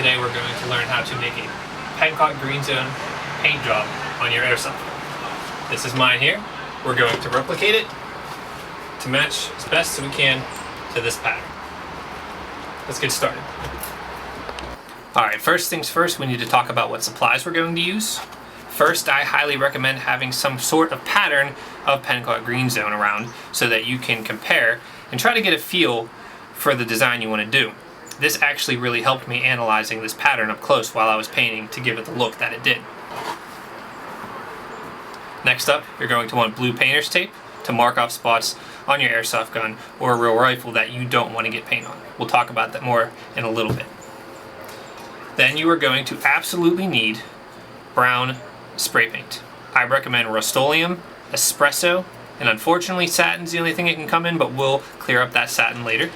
Today we're going to learn how to make a Pencott Greenzone paint job on your airsoft. This is mine here. We're going to replicate it to match as best as we can to this pattern. Let's get started. Alright, first things first, we need to talk about what supplies we're going to use. First, I highly recommend having some sort of pattern of Pencott Greenzone around so that you can compare and try to get a feel for the design you want to do. This actually really helped me analyzing this pattern up close while I was painting to give it the look that it did. Next up, you're going to want blue painter's tape to mark off spots on your airsoft gun or a real rifle that you don't want to get paint on. We'll talk about that more in a little bit. Then you are going to absolutely need brown spray paint. I recommend Rust-Oleum, Espresso, and unfortunately satin's the only thing it can come in, but we'll clear up that satin later.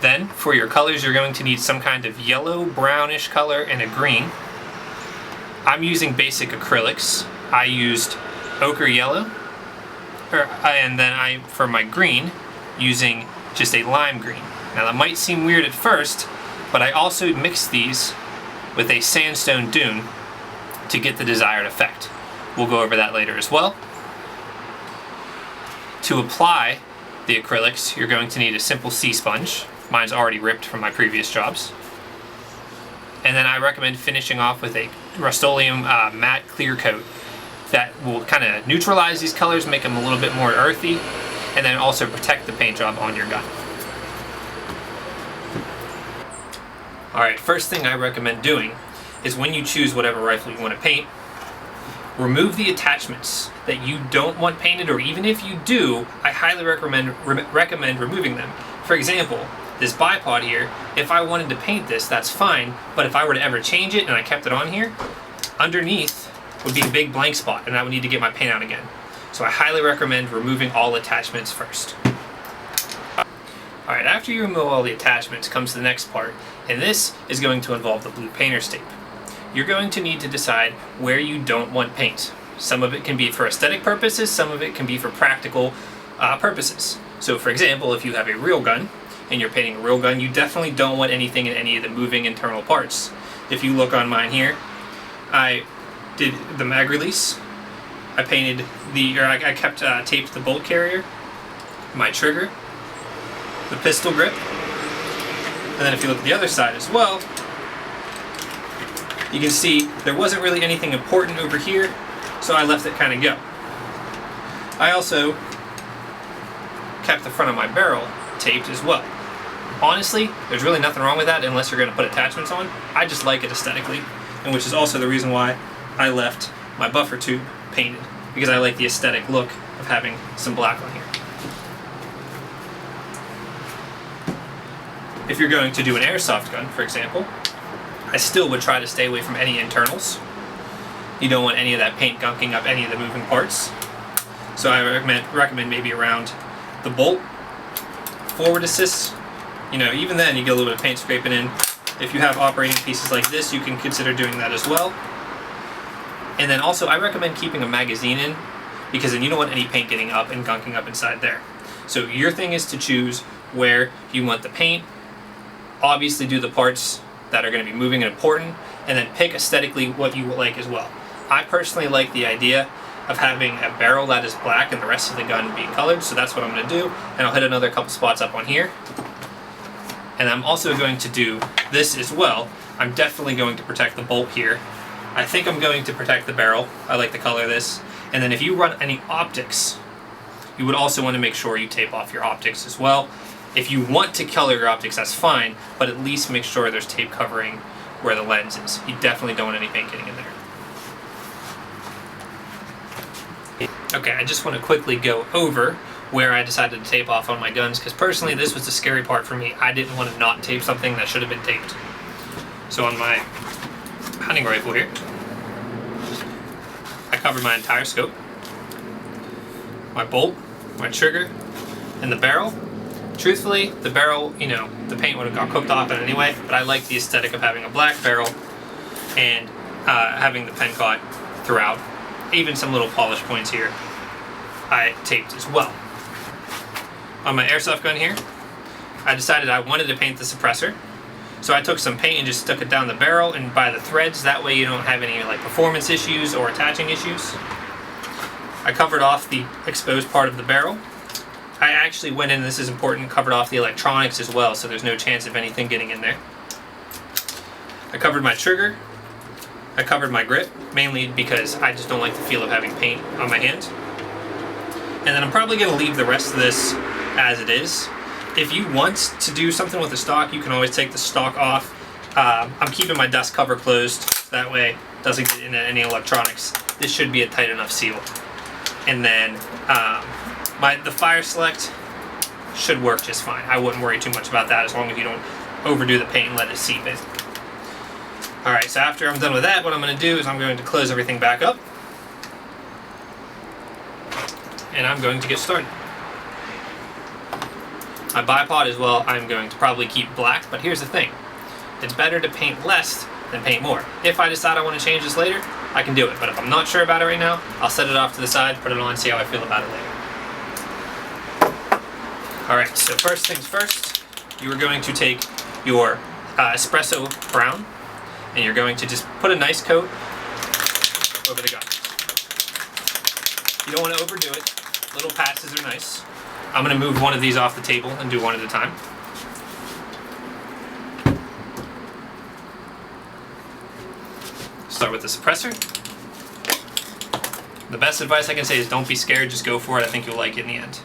Then, for your colors, you're going to need some kind of yellow, brownish color, and a green. I'm using basic acrylics. I used ochre yellow, and then for my green, using just a lime green. Now that might seem weird at first, but I also mixed these with a sandstone dune to get the desired effect. We'll go over that later as well. To apply the acrylics, you're going to need a simple sea sponge. Mine's already ripped from my previous jobs. And then I recommend finishing off with a Rust-Oleum matte clear coat that will kind of neutralize these colors, make them a little bit more earthy, and then also protect the paint job on your gun. Alright, first thing I recommend doing is when you choose whatever rifle you want to paint, remove the attachments that you don't want painted, or even if you do, I highly recommend removing them. For example, this bipod here, if I wanted to paint this, that's fine, but if I were to ever change it and I kept it on here, underneath would be a big blank spot and I would need to get my paint out again. So I highly recommend removing all attachments first. Alright, after you remove all the attachments comes the next part, and this is going to involve the blue painter's tape. You're going to need to decide where you don't want paint. Some of it can be for aesthetic purposes, some of it can be for practical purposes. So for example, if you have a real gun, and you're painting a real gun, you definitely don't want anything in any of the moving internal parts. If you look on mine here, I did the mag release, I painted I kept taped the bolt carrier, my trigger, the pistol grip, and then if you look at the other side as well, you can see there wasn't really anything important over here, so I let it kind of go. I also kept the front of my barrel taped as well. Honestly, there's really nothing wrong with that unless you're going to put attachments on. I just like it aesthetically, and which is also the reason why I left my buffer tube painted, because I like the aesthetic look of having some black on here. If you're going to do an airsoft gun, for example, I still would try to stay away from any internals. You don't want any of that paint gunking up any of the moving parts. So I recommend maybe around the bolt, forward assist. You know, even then you get a little bit of paint scraping in. If you have operating pieces like this, you can consider doing that as well. And then also I recommend keeping a magazine in, because then you don't want any paint getting up and gunking up inside there. So your thing is to choose where you want the paint, obviously do the parts that are going to be moving and important, and then pick aesthetically what you like as well. I personally like the idea of having a barrel that is black and the rest of the gun being colored, so that's what I'm going to do, and I'll hit another couple spots up on here. And I'm also going to do this as well. I'm definitely going to protect the bolt here. I think I'm going to protect the barrel. I like the color of this. And then if you run any optics, you would also want to make sure you tape off your optics as well. If you want to color your optics, that's fine, but at least make sure there's tape covering where the lens is. You definitely don't want any paint getting in there. Okay, I just want to quickly go over where I decided to tape off on my guns, because personally this was the scary part for me. I didn't want to not tape something that should have been taped. So on my hunting rifle here, I covered my entire scope, my bolt, my trigger, and the barrel. Truthfully, the barrel, you know, the paint would have got cooked off it anyway, but I like the aesthetic of having a black barrel and having the Pencott throughout. Even some little polish points here I taped as well. On my airsoft gun here, I decided I wanted to paint the suppressor. So I took some paint and just stuck it down the barrel and by the threads. That way you don't have any like performance issues or attaching issues. I covered off the exposed part of the barrel. I actually went in, this is important, covered off the electronics as well, so there's no chance of anything getting in there. I covered my trigger. I covered my grip, mainly because I just don't like the feel of having paint on my hand. And then I'm probably going to leave the rest of this as it is. If you want to do something with the stock, you can always take the stock off. I'm keeping my dust cover closed, so that way it doesn't get into any electronics. This should be a tight enough seal. And then the fire select should work just fine. I wouldn't worry too much about that as long as you don't overdo the paint and let it seep in. Alright, so after I'm done with that, what I'm going to do is I'm going to close everything back up. And I'm going to get started. My bipod as well, I'm going to probably keep black, but here's the thing. It's better to paint less than paint more. If I decide I want to change this later, I can do it. But if I'm not sure about it right now, I'll set it off to the side, put it on, see how I feel about it later. Alright, so first things first, you are going to take your espresso brown, and you're going to just put a nice coat over the guns. You don't want to overdo it. Little passes are nice. I'm going to move one of these off the table and do one at a time. Start with the suppressor. The best advice I can say is don't be scared, just go for it. I think you'll like it in the end.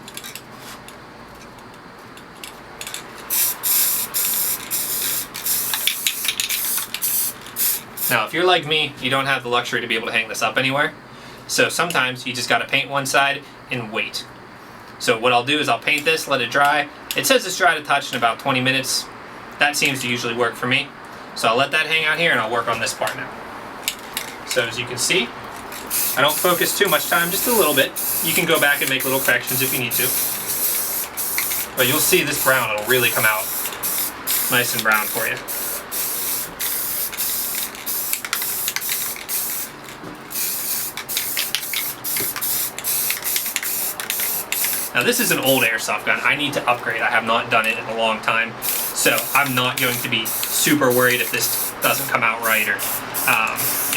Now, if you're like me, you don't have the luxury to be able to hang this up anywhere. So sometimes you just got to paint one side and wait. So what I'll do is I'll paint this, let it dry. It says it's dry to touch in about 20 minutes. That seems to usually work for me. So I'll let that hang out here and I'll work on this part now. So as you can see, I don't focus too much time, just a little bit. You can go back and make little corrections if you need to. But you'll see this brown, it'll really come out nice and brown for you. Now this is an old airsoft gun. I need to upgrade. I have not done it in a long time. So I'm not going to be super worried if this doesn't come out right or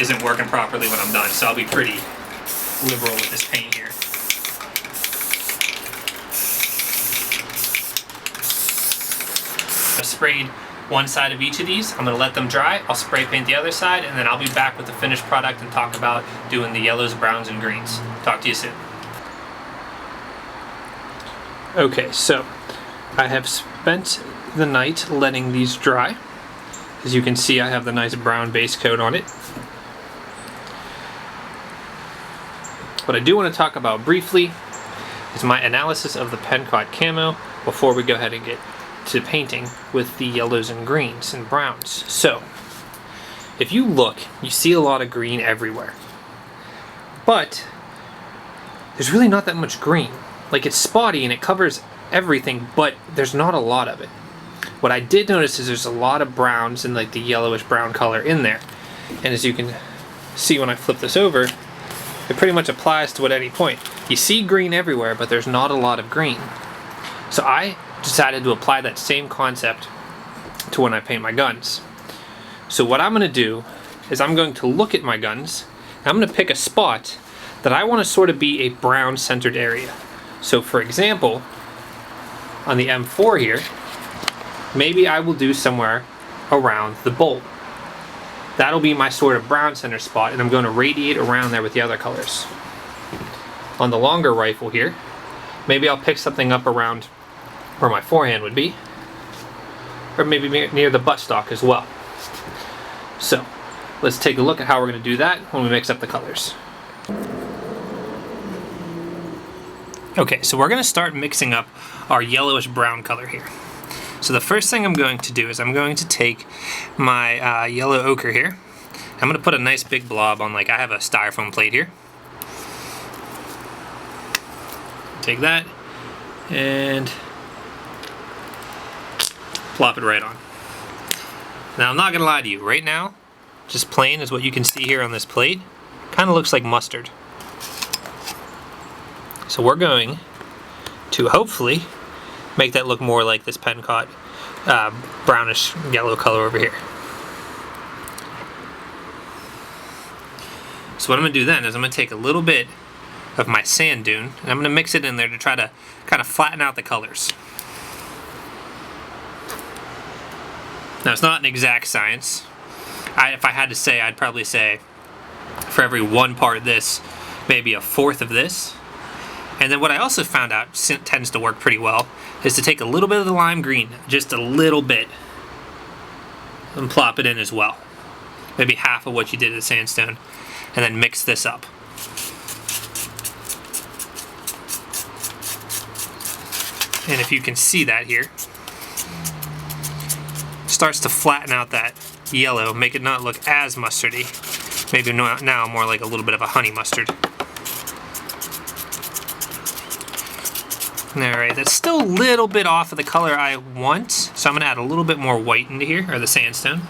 isn't working properly when I'm done. So I'll be pretty liberal with this paint here. I've sprayed one side of each of these. I'm going to let them dry. I'll spray paint the other side and then I'll be back with the finished product and talk about doing the yellows, browns, and greens. Talk to you soon. Okay, so I have spent the night letting these dry. As you can see, I have the nice brown base coat on it. What I do want to talk about briefly is my analysis of the Pencott camo before we go ahead and get to painting with the yellows and greens and browns. So, if you look, you see a lot of green everywhere. But there's really not that much green. Like, it's spotty and it covers everything, but there's not a lot of it. What I did notice is there's a lot of browns and like the yellowish brown color in there. And as you can see when I flip this over, it pretty much applies to at any point. You see green everywhere, but there's not a lot of green. So I decided to apply that same concept to when I paint my guns. So what I'm going to do is I'm going to look at my guns, and I'm going to pick a spot that I want to sort of be a brown centered area. So for example, on the M4 here, maybe I will do somewhere around the bolt. That'll be my sort of brown center spot, and I'm going to radiate around there with the other colors. On the longer rifle here, maybe I'll pick something up around where my forehand would be, or maybe near the buttstock as well. So let's take a look at how we're going to do that when we mix up the colors. Okay, so we're going to start mixing up our yellowish brown color here. So the first thing I'm going to do is I'm going to take my yellow ochre here. I'm going to put a nice big blob on, like I have a styrofoam plate here. Take that and plop it right on. Now I'm not going to lie to you, right now, just plain as what you can see here on this plate, kind of looks like mustard. So we're going to hopefully make that look more like this Pencott brownish yellow color over here. So what I'm going to do then is I'm going to take a little bit of my sand dune and I'm going to mix it in there to try to kind of flatten out the colors. Now it's not an exact science. If I had to say, I'd probably say for every 1 part this, maybe a 1/4 of this. And then what I also found out tends to work pretty well is to take a little bit of the lime green, just a little bit, and plop it in as well. Maybe half of what you did to the sandstone, and then mix this up. And if you can see that here, starts to flatten out that yellow, make it not look as mustardy. Maybe now more like a little bit of a honey mustard. Alright, that's still a little bit off of the color I want, so I'm going to add a little bit more white into here, or the sandstone.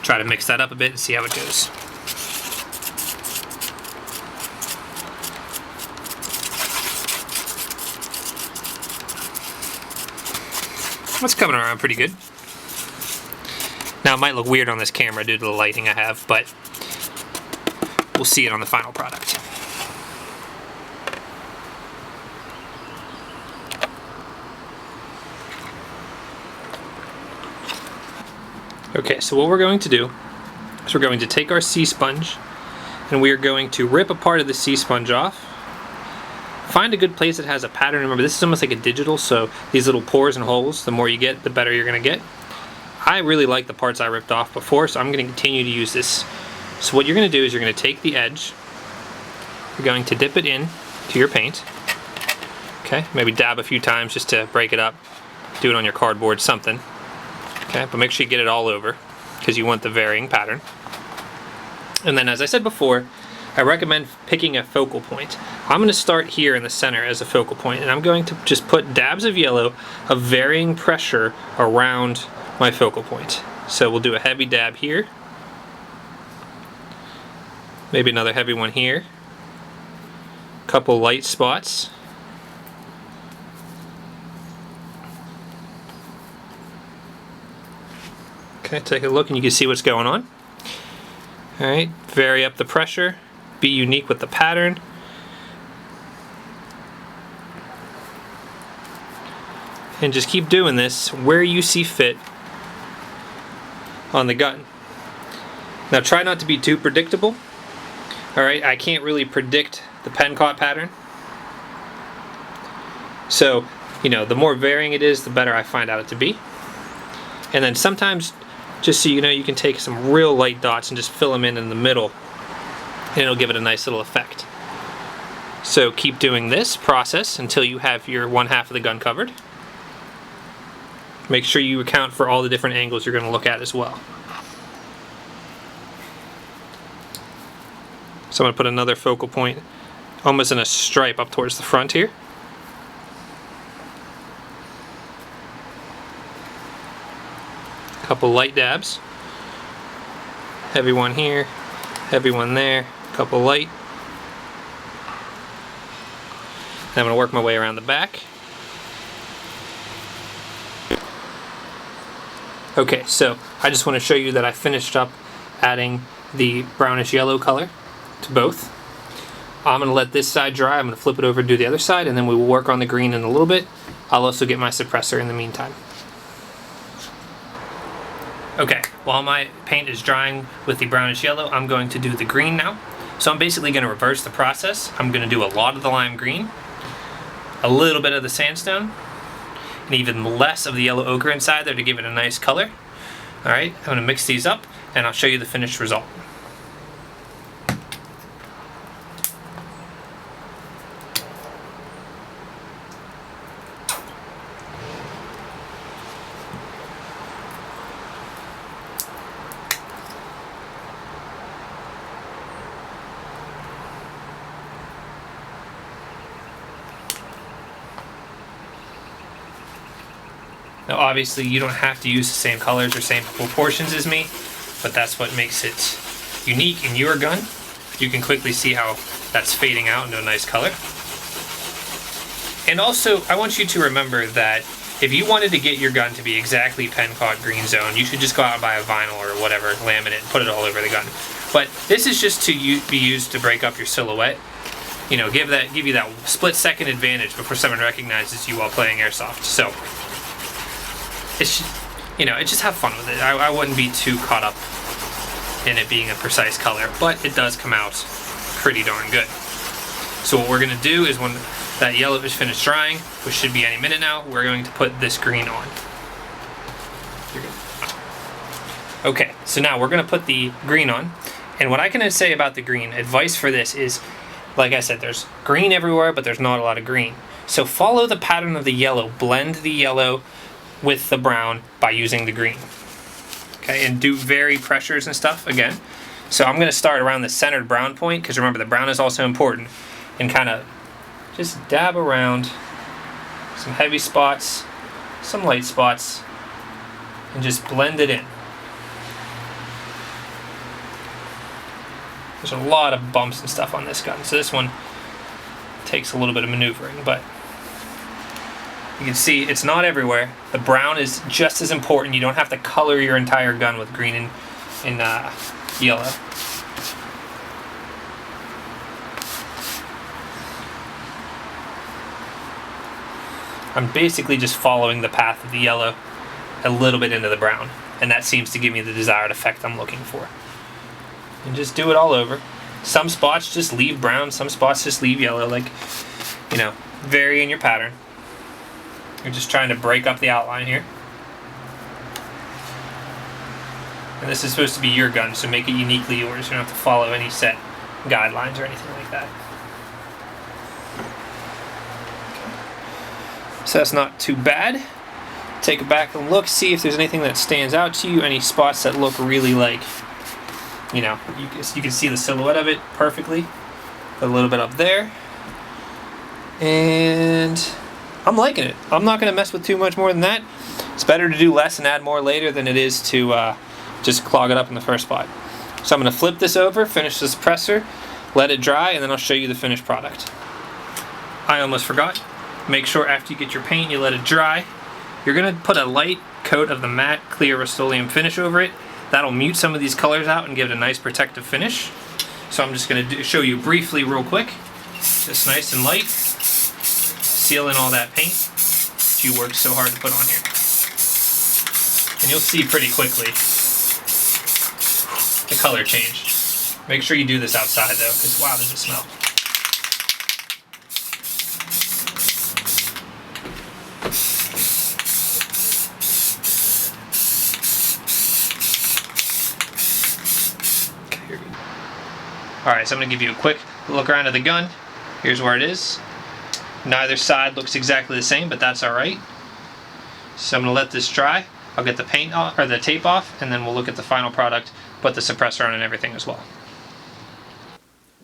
Try to mix that up a bit and see how it goes. That's coming around pretty good. Now it might look weird on this camera due to the lighting I have, but we'll see it on the final product. Okay, so what we're going to do is we're going to take our sea sponge and we are going to rip a part of the sea sponge off. Find a good place that has a pattern. Remember, this is almost like a digital, so these little pores and holes, the more you get, the better you're going to get. I really like the parts I ripped off before, so I'm going to continue to use this. So what you're going to do is you're going to take the edge, you're going to dip it in to your paint. Okay, maybe dab a few times just to break it up. Do it on your cardboard, something. Okay, but make sure you get it all over because you want the varying pattern. And then, as I said before, I recommend picking a focal point. I'm going to start here in the center as a focal point, and I'm going to just put dabs of yellow of varying pressure around my focal point. So we'll do a heavy dab here, maybe another heavy one here, a couple light spots. Okay, take a look and you can see what's going on. Alright, vary up the pressure, be unique with the pattern. And just keep doing this where you see fit on the gun. Now try not to be too predictable. Alright, I can't really predict the Pencott pattern. So, you know, the more varying it is, the better I find out it to be. And then sometimes, just so you know, you can take some real light dots and just fill them in the middle, and it'll give it a nice little effect. So keep doing this process until you have your 1/2 of the gun covered. Make sure you account for all the different angles you're going to look at as well. So I'm going to put another focal point almost in a stripe up towards the front here. Couple light dabs, heavy one here, heavy one there, couple light. And I'm going to work my way around the back. Okay, so I just want to show you that I finished up adding the brownish yellow color to both. I'm going to let this side dry, I'm going to flip it over and do the other side, and then we will work on the green in a little bit. I'll also get my suppressor in the meantime. Okay, while my paint is drying with the brownish yellow, I'm going to do the green now. So I'm basically going to reverse the process. I'm going to do a lot of the lime green, a little bit of the sandstone, and even less of the yellow ochre inside there to give it a nice color. Alright, I'm going to mix these up and I'll show you the finished result. Now obviously you don't have to use the same colors or same proportions as me, but that's what makes it unique in your gun. You can quickly see how that's fading out into a nice color. And also, I want you to remember that if you wanted to get your gun to be exactly Pencott Greenzone, you should just go out and buy a vinyl or whatever, laminate, and put it all over the gun. But this is just to be used to break up your silhouette. You know, give you that split-second advantage before someone recognizes you while playing airsoft. So, it's, you know, just have fun with it. I wouldn't be too caught up in it being a precise color, but it does come out pretty darn good. So what we're gonna do is when that yellow is finished drying, which should be any minute now, we're going to put this green on. You're good. Okay, so now we're gonna put the green on. And what I can say about the green, advice for this is, like I said, there's green everywhere, but there's not a lot of green. So follow the pattern of the yellow. Blend the yellow with the brown by using the green. Okay, and do vary pressures and stuff again. So I'm gonna start around the centered brown point, because remember the brown is also important, and kind of just dab around some heavy spots, some light spots, and just blend it in. There's a lot of bumps and stuff on this gun, so this one takes a little bit of maneuvering, but you can see it's not everywhere. The brown is just as important. You don't have to color your entire gun with green and yellow. I'm basically just following the path of the yellow a little bit into the brown, and that seems to give me the desired effect I'm looking for. And just do it all over. Some spots just leave brown, some spots just leave yellow, like, you know, vary in your pattern. You're just trying to break up the outline here. And this is supposed to be your gun, so make it uniquely yours. You don't have to follow any set guidelines or anything like that. So that's not too bad. Take it back and look, see if there's anything that stands out to you, any spots that look really like, you know, you can see the silhouette of it perfectly. A little bit up there. And I'm liking it. I'm not going to mess with too much more than that. It's better to do less and add more later than it is to just clog it up in the first spot. So I'm going to flip this over, finish the suppressor, let it dry, and then I'll show you the finished product. I almost forgot. Make sure after you get your paint, you let it dry. You're going to put a light coat of the matte clear Rust-Oleum finish over it. That'll mute some of these colors out and give it a nice protective finish. So I'm just going to show you briefly real quick. Just nice and light. Seal in all that paint that you worked so hard to put on here. And you'll see pretty quickly the color change. Make sure you do this outside though, because wow, does it smell. Alright, so I'm going to give you a quick look around at the gun. Here's where it is. Neither side looks exactly the same, but that's alright. So I'm going to let this dry. I'll get the paint off, or the tape off, and then we'll look at the final product, put the suppressor on and everything as well.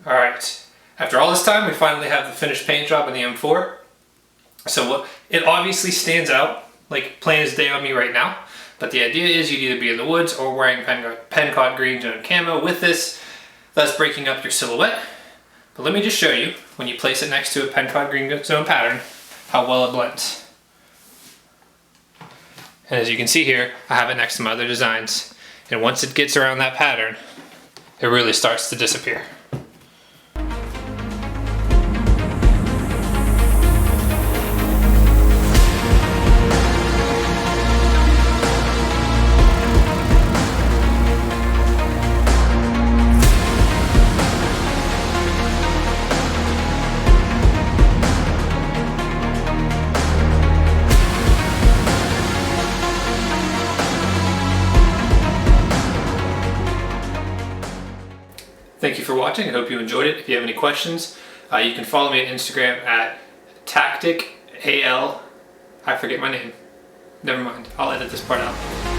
Alright, after all this time we finally have the finished paint job on the M4. So it obviously stands out, like plain as day on me right now, but the idea is you'd either be in the woods or wearing Pencott Greenzone camo with this, thus breaking up your silhouette. But let me just show you, when you place it next to a Pencott Greenzone pattern, how well it blends. And as you can see here, I have it next to my other designs. And once it gets around that pattern, it really starts to disappear. Thank you for watching. I hope you enjoyed it. If you have any questions, you can follow me on Instagram at tacticAL. I forget my name. Never mind. I'll edit this part out.